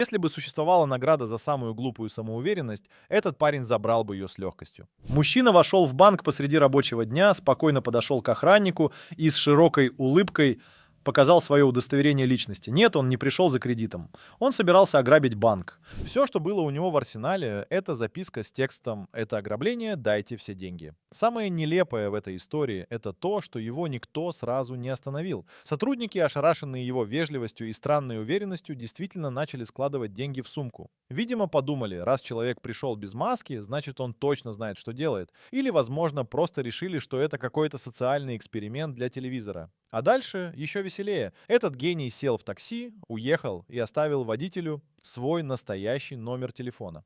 Если бы существовала награда за самую глупую самоуверенность, этот парень забрал бы ее с легкостью. Мужчина вошел в банк посреди рабочего дня, спокойно подошел к охраннику и с широкой улыбкой показал свое удостоверение личности. Нет, он не пришел за кредитом. Он собирался ограбить банк. Все, что было у него в арсенале, это записка с текстом «Это ограбление, дайте все деньги». Самое нелепое в этой истории — это то, что его никто сразу не остановил. Сотрудники, ошарашенные его вежливостью и странной уверенностью, действительно начали складывать деньги в сумку. Видимо, подумали, раз человек пришел без маски, значит, он точно знает, что делает. Или, возможно, просто решили, что это какой-то социальный эксперимент для телевизора. А дальше еще веселее. Этот гений сел в такси, уехал и оставил водителю свой настоящий номер телефона.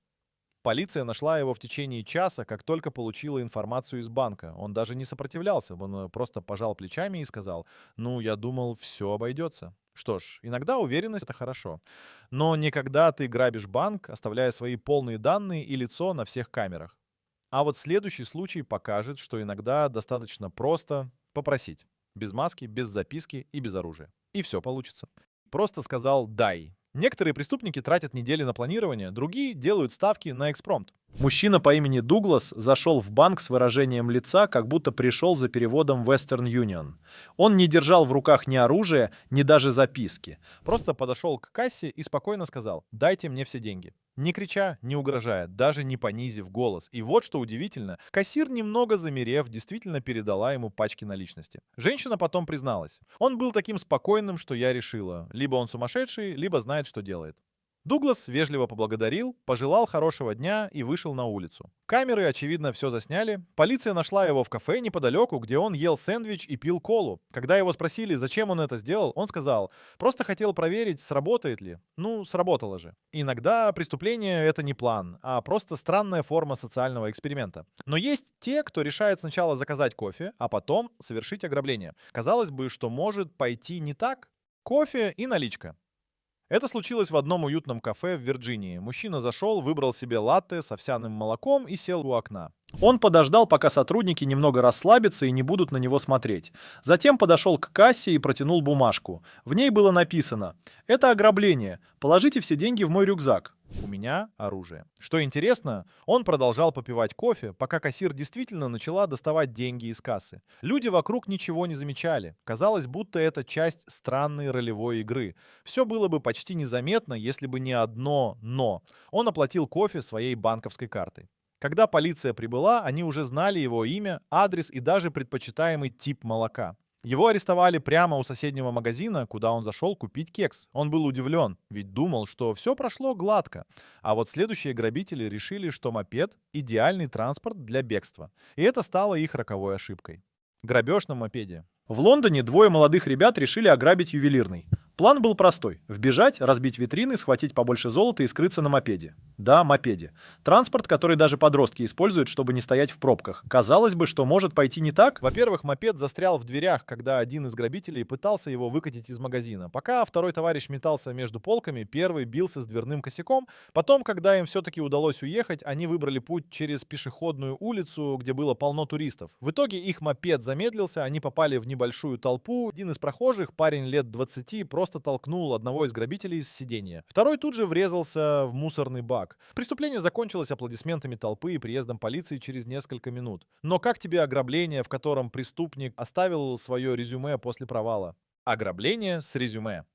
Полиция нашла его в течение часа, как только получила информацию из банка. Он даже не сопротивлялся, он просто пожал плечами и сказал: «Ну, я думал, все обойдется». Что ж, иногда уверенность — это хорошо. Но не когда ты грабишь банк, оставляя свои полные данные и лицо на всех камерах. А вот следующий случай покажет, что иногда достаточно просто попросить. Без маски, без записки и без оружия. И все получится. Просто сказал «дай». Некоторые преступники тратят недели на планирование, другие делают ставки на экспромт. Мужчина по имени Дуглас зашел в банк с выражением лица, как будто пришел за переводом Western Union. Он не держал в руках ни оружия, ни даже записки. Просто подошел к кассе и спокойно сказал: «Дайте мне все деньги». Не крича, не угрожая, даже не понизив голос. И вот что удивительно, кассир, немного замерев, действительно передала ему пачки наличности. Женщина потом призналась: «Он был таким спокойным, что я решила, либо он сумасшедший, либо знает, что делает». Дуглас вежливо поблагодарил, пожелал хорошего дня и вышел на улицу. Камеры, очевидно, все засняли. Полиция нашла его в кафе неподалеку, где он ел сэндвич и пил колу. Когда его спросили, зачем он это сделал, он сказал: «Просто хотел проверить, сработает ли». Ну, сработало же. Иногда преступление — это не план, а просто странная форма социального эксперимента. Но есть те, кто решает сначала заказать кофе, а потом совершить ограбление. Казалось бы, что может пойти не так. Кофе и наличка. Это случилось в одном уютном кафе в Вирджинии. Мужчина зашел, выбрал себе латте с овсяным молоком и сел у окна. Он подождал, пока сотрудники немного расслабятся и не будут на него смотреть. Затем подошел к кассе и протянул бумажку. В ней было написано: «Это ограбление. Положите все деньги в мой рюкзак. У меня оружие». Что интересно, он продолжал попивать кофе, пока кассир действительно начала доставать деньги из кассы. Люди вокруг ничего не замечали. Казалось, будто это часть странной ролевой игры. Все было бы почти незаметно, если бы не одно «но». Он оплатил кофе своей банковской картой. Когда полиция прибыла, они уже знали его имя, адрес и даже предпочитаемый тип молока. Его арестовали прямо у соседнего магазина, куда он зашел купить кекс. Он был удивлен, ведь думал, что все прошло гладко. А вот следующие грабители решили, что мопед — идеальный транспорт для бегства. И это стало их роковой ошибкой. Грабеж на мопеде. В Лондоне двое молодых ребят решили ограбить ювелирный. План был простой: вбежать, разбить витрины, схватить побольше золота и скрыться на мопеде. Да, мопеде. Транспорт, который даже подростки используют, чтобы не стоять в пробках. Казалось бы, что может пойти не так. Во-первых, мопед застрял в дверях, когда один из грабителей пытался его выкатить из магазина. Пока второй товарищ метался между полками, первый бился с дверным косяком. Потом, когда им все-таки удалось уехать, они выбрали путь через пешеходную улицу, где было полно туристов. В итоге их мопед замедлился, они попали в небольшую толпу. Один из прохожих, парень лет 20, просто толкнул одного из грабителей с сиденья. Второй тут же врезался в мусорный бак. Преступление закончилось аплодисментами толпы и приездом полиции через несколько минут. Но как тебе ограбление, в котором преступник оставил свое резюме после провала? Ограбление с резюме.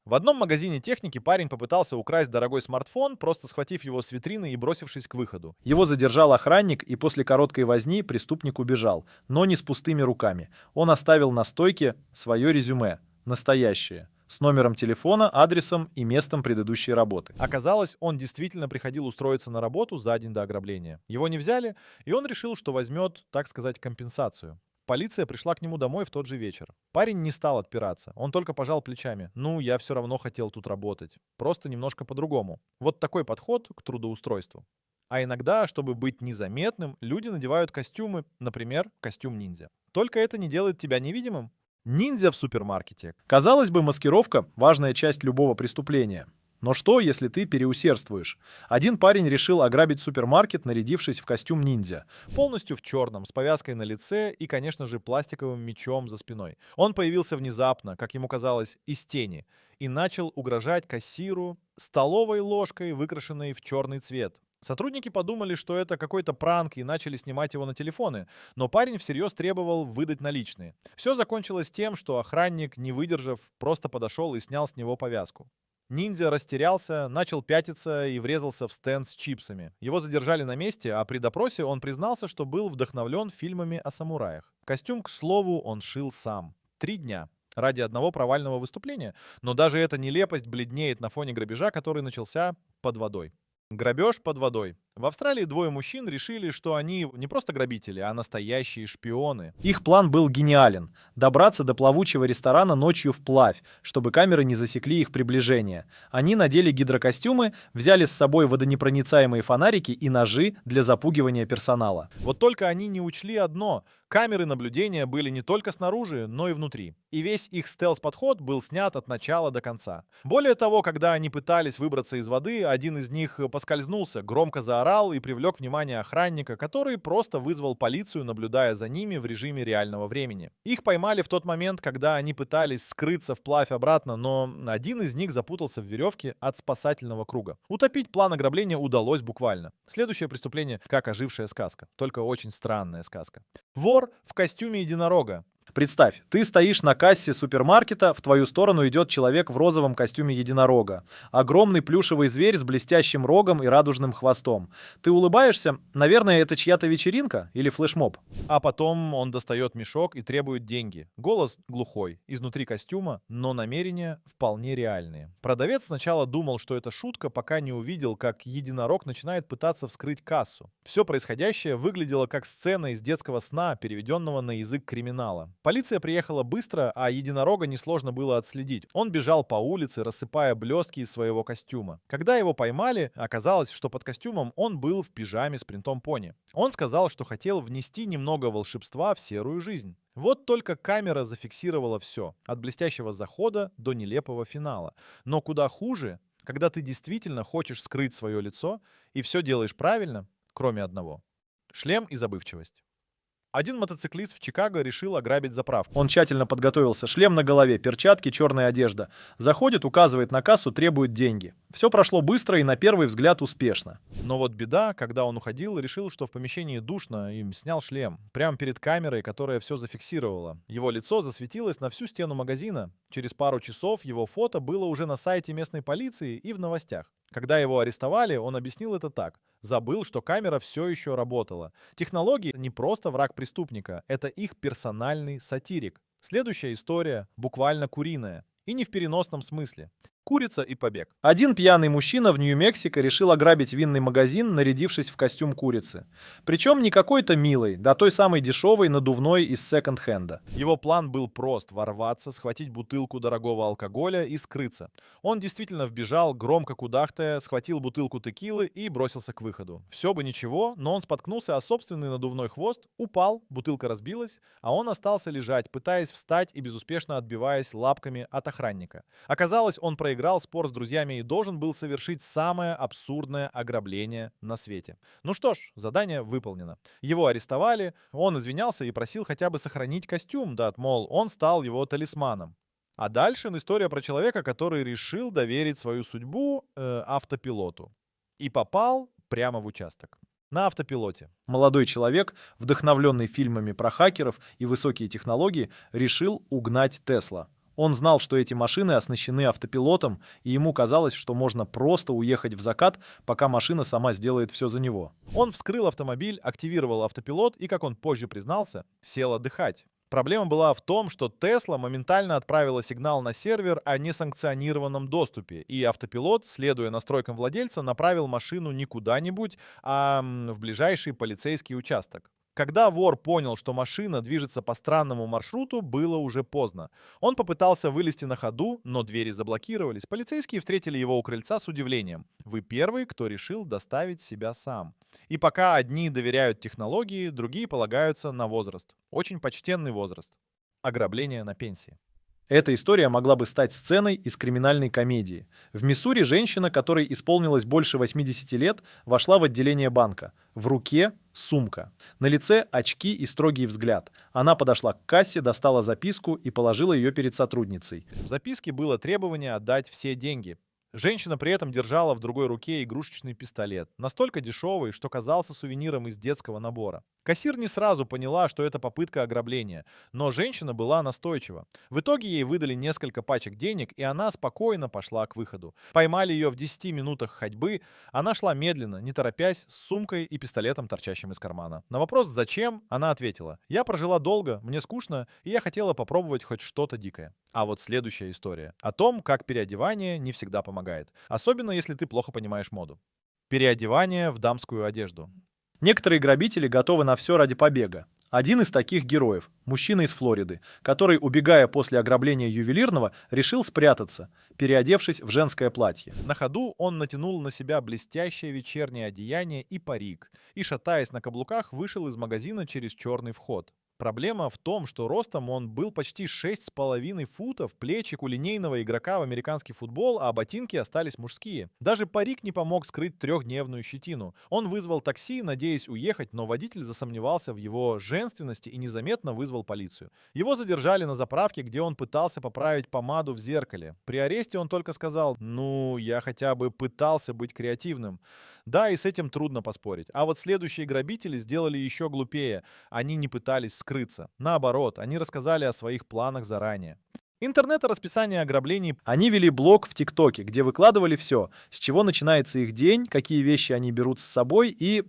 В одном магазине техники парень попытался украсть дорогой смартфон, просто схватив его с витрины и бросившись к выходу. Его задержал охранник, и после короткой возни преступник убежал, но не с пустыми руками. Он оставил на стойке свое резюме, настоящее, с номером телефона, адресом и местом предыдущей работы. Оказалось, он действительно приходил устроиться на работу за день до ограбления. Его не взяли, и он решил, что возьмет, так сказать, компенсацию. Полиция пришла к нему домой в тот же вечер. Парень не стал отпираться, он только пожал плечами. «Ну, я все равно хотел тут работать. Просто немножко по-другому». Вот такой подход к трудоустройству. А иногда, чтобы быть незаметным, люди надевают костюмы, например, костюм ниндзя. Только это не делает тебя невидимым. Ниндзя в супермаркете. Казалось бы, маскировка — важная часть любого преступления. Но что, если ты переусердствуешь? Один парень решил ограбить супермаркет, нарядившись в костюм ниндзя. Полностью в черном, с повязкой на лице и, конечно же, пластиковым мечом за спиной. Он появился внезапно, как ему казалось, из тени, и начал угрожать кассиру столовой ложкой, выкрашенной в черный цвет. Сотрудники подумали, что это какой-то пранк, и начали снимать его на телефоны, но парень всерьез требовал выдать наличные. Все закончилось тем, что охранник, не выдержав, просто подошел и снял с него повязку. Ниндзя растерялся, начал пятиться и врезался в стенд с чипсами. Его задержали на месте, а при допросе он признался, что был вдохновлен фильмами о самураях. Костюм, к слову, он шил сам. 3 дня. Ради одного провального выступления. Но даже эта нелепость бледнеет на фоне грабежа, который начался под водой. Грабеж под водой. В Австралии 2 мужчин решили, что они не просто грабители, а настоящие шпионы. Их план был гениален — добраться до плавучего ресторана ночью вплавь, чтобы камеры не засекли их приближение. Они надели гидрокостюмы, взяли с собой водонепроницаемые фонарики и ножи для запугивания персонала. Вот только они не учли одно — камеры наблюдения были не только снаружи, но и внутри. И весь их стелс-подход был снят от начала до конца. Более того, когда они пытались выбраться из воды, один из них поскользнулся, громко заорал и привлек внимание охранника, который просто вызвал полицию, наблюдая за ними в режиме реального времени. Их поймали в тот момент, когда они пытались скрыться вплавь обратно, но один из них запутался в веревке от спасательного круга. Утопить план ограбления удалось буквально. Следующее преступление как ожившая сказка, только очень странная сказка. Вор в костюме единорога. Представь, ты стоишь на кассе супермаркета, в твою сторону идет человек в розовом костюме единорога. Огромный плюшевый зверь с блестящим рогом и радужным хвостом. Ты улыбаешься? Наверное, это чья-то вечеринка или флешмоб. А потом он достает мешок и требует деньги. Голос глухой, изнутри костюма, но намерения вполне реальные. Продавец сначала думал, что это шутка, пока не увидел, как единорог начинает пытаться вскрыть кассу. Все происходящее выглядело как сцена из детского сна, переведенного на язык криминала. Полиция приехала быстро, а единорога несложно было отследить. Он бежал по улице, рассыпая блестки из своего костюма. Когда его поймали, оказалось, что под костюмом он был в пижаме с принтом пони. Он сказал, что хотел внести немного волшебства в серую жизнь. Вот только камера зафиксировала все, от блестящего захода до нелепого финала. Но куда хуже, когда ты действительно хочешь скрыть свое лицо и все делаешь правильно, кроме одного. Шлем и забывчивость. Один мотоциклист в Чикаго решил ограбить заправку. Он тщательно подготовился. Шлем на голове, перчатки, черная одежда. Заходит, указывает на кассу, требует деньги. Все прошло быстро и на первый взгляд успешно. Но вот беда, когда он уходил, решил, что в помещении душно, и снял шлем. Прямо перед камерой, которая все зафиксировала. Его лицо засветилось на всю стену магазина. Через пару часов его фото было уже на сайте местной полиции и в новостях. Когда его арестовали, он объяснил это так. Забыл, что камера все еще работала. Технологии не просто враг преступника, это их персональный сатирик. Следующая история буквально куриная. И не в переносном смысле. Курица и побег. Один пьяный мужчина в Нью-Мексико решил ограбить винный магазин, нарядившись в костюм курицы. Причем не какой-то милой, да той самой дешевой надувной из секонд-хенда. Его план был прост — ворваться, схватить бутылку дорогого алкоголя и скрыться. Он действительно вбежал, громко кудахтая, схватил бутылку текилы и бросился к выходу. Все бы ничего, но он споткнулся о собственный надувной хвост, упал, бутылка разбилась, а он остался лежать, пытаясь встать и безуспешно отбиваясь лапками от охранника. Оказалось, он проиграл спор с друзьями и должен был совершить самое абсурдное ограбление на свете. Ну что ж, задание выполнено. Его арестовали, он извинялся и просил хотя бы сохранить костюм, да, мол, он стал его талисманом. А дальше история про человека, который решил доверить свою судьбу автопилоту. И попал прямо в участок. На автопилоте. Молодой человек, вдохновленный фильмами про хакеров и высокие технологии, решил угнать Тесла. Он знал, что эти машины оснащены автопилотом, и ему казалось, что можно просто уехать в закат, пока машина сама сделает все за него. Он вскрыл автомобиль, активировал автопилот и, как он позже признался, сел отдыхать. Проблема была в том, что Tesla моментально отправила сигнал на сервер о несанкционированном доступе, и автопилот, следуя настройкам владельца, направил машину не куда-нибудь, а в ближайший полицейский участок. Когда вор понял, что машина движется по странному маршруту, было уже поздно. Он попытался вылезти на ходу, но двери заблокировались. Полицейские встретили его у крыльца с удивлением. Вы первый, кто решил доставить себя сам. И пока одни доверяют технологии, другие полагаются на возраст. Очень почтенный возраст. Ограбление на пенсии. Эта история могла бы стать сценой из криминальной комедии. В Миссури женщина, которой исполнилось больше 80 лет, вошла в отделение банка. В руке сумка. На лице очки и строгий взгляд. Она подошла к кассе, достала записку и положила ее перед сотрудницей. В записке было требование отдать все деньги. Женщина при этом держала в другой руке игрушечный пистолет, настолько дешевый, что казался сувениром из детского набора. Кассир не сразу поняла, что это попытка ограбления, но женщина была настойчива. В итоге ей выдали несколько пачек денег, и она спокойно пошла к выходу. Поймали ее в 10 минутах ходьбы. Она шла медленно, не торопясь, с сумкой и пистолетом, торчащим из кармана. На вопрос «Зачем?» она ответила: «Я прожила долго, мне скучно, и я хотела попробовать хоть что-то дикое». А вот следующая история о том, как переодевание не всегда помогает, особенно если ты плохо понимаешь моду. Переодевание в дамскую одежду. Некоторые грабители готовы на все ради побега. Один из таких героев, мужчина из Флориды, который, убегая после ограбления ювелирного, решил спрятаться, переодевшись в женское платье. На ходу он натянул на себя блестящее вечернее одеяние и парик, и, шатаясь на каблуках, вышел из магазина через черный вход. Проблема в том, что ростом он был почти 6,5 футов, плечик у линейного игрока в американский футбол, а ботинки остались мужские. Даже парик не помог скрыть трехдневную щетину. Он вызвал такси, надеясь уехать, но водитель засомневался в его женственности и незаметно вызвал полицию. Его задержали на заправке, где он пытался поправить помаду в зеркале. При аресте он только сказал: «Ну, я хотя бы пытался быть креативным». Да, и с этим трудно поспорить. А вот следующие грабители сделали еще глупее. Они не пытались скрыться. Наоборот, они рассказали о своих планах заранее. Интернет-расписание ограблений. Они вели блог в ТикТоке, где выкладывали все, с чего начинается их день, какие вещи они берут с собой и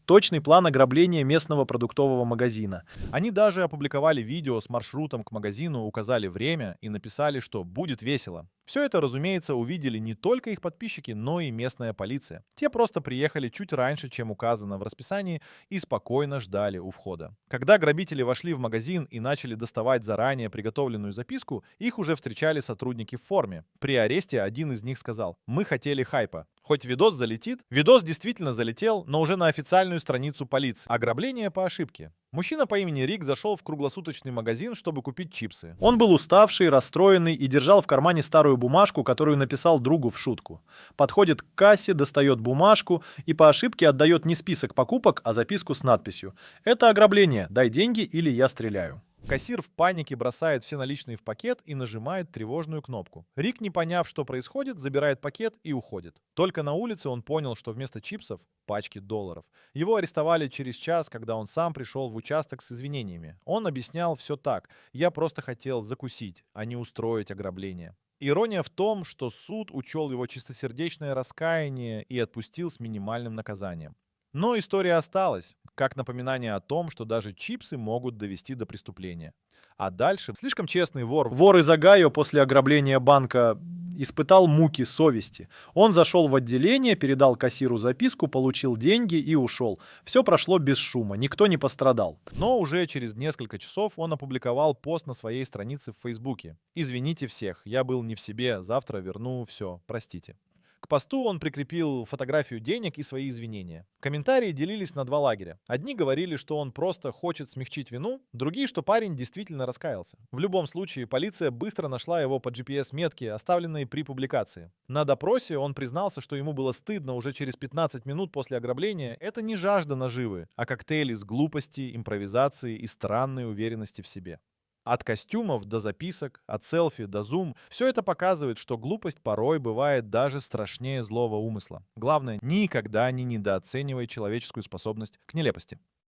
точный план ограбления местного продуктового магазина. Они даже опубликовали видео с маршрутом к магазину, указали время и написали, что будет весело. Все это, разумеется, увидели не только их подписчики, но и местная полиция. Те просто приехали чуть раньше, чем указано в расписании, и спокойно ждали у входа. Когда грабители вошли в магазин и начали доставать заранее приготовленную записку, их уже встречали сотрудники в форме. При аресте один из них сказал: «Мы хотели хайпа. Хоть видос залетит». Видос действительно залетел, но уже на официальную страницу полиции. Ограбление по ошибке. Мужчина по имени Рик зашел в круглосуточный магазин, чтобы купить чипсы. Он был уставший, расстроенный и держал в кармане старую бумажку, которую написал другу в шутку. Подходит к кассе, достает бумажку и по ошибке отдает не список покупок, а записку с надписью: «Это ограбление, дай деньги или я стреляю». Кассир в панике бросает все наличные в пакет и нажимает тревожную кнопку. Рик, не поняв, что происходит, забирает пакет и уходит. Только на улице он понял, что вместо чипсов — пачки долларов. Его арестовали через час, когда он сам пришел в участок с извинениями. Он объяснял все так: «Я просто хотел закусить, а не устроить ограбление». Ирония в том, что суд учел его чистосердечное раскаяние и отпустил с минимальным наказанием. Но история осталась, как напоминание о том, что даже чипсы могут довести до преступления. А дальше слишком честный вор из Огайо после ограбления банка испытал муки совести. Он зашел в отделение, передал кассиру записку, получил деньги и ушел. Все прошло без шума, никто не пострадал. Но уже через несколько часов он опубликовал пост на своей странице в Фейсбуке: «Извините всех, я был не в себе, завтра верну все, простите». К посту он прикрепил фотографию денег и свои извинения. Комментарии делились на два лагеря. Одни говорили, что он просто хочет смягчить вину, другие, что парень действительно раскаялся. В любом случае, полиция быстро нашла его по GPS-метке, оставленной при публикации. На допросе он признался, что ему было стыдно уже через 15 минут после ограбления. Это не жажда наживы, а коктейль из глупости, импровизации и странной уверенности в себе. От костюмов до записок, от селфи до зум — все это показывает, что глупость порой бывает даже страшнее злого умысла. Главное, никогда не недооценивай человеческую способность к нелепости.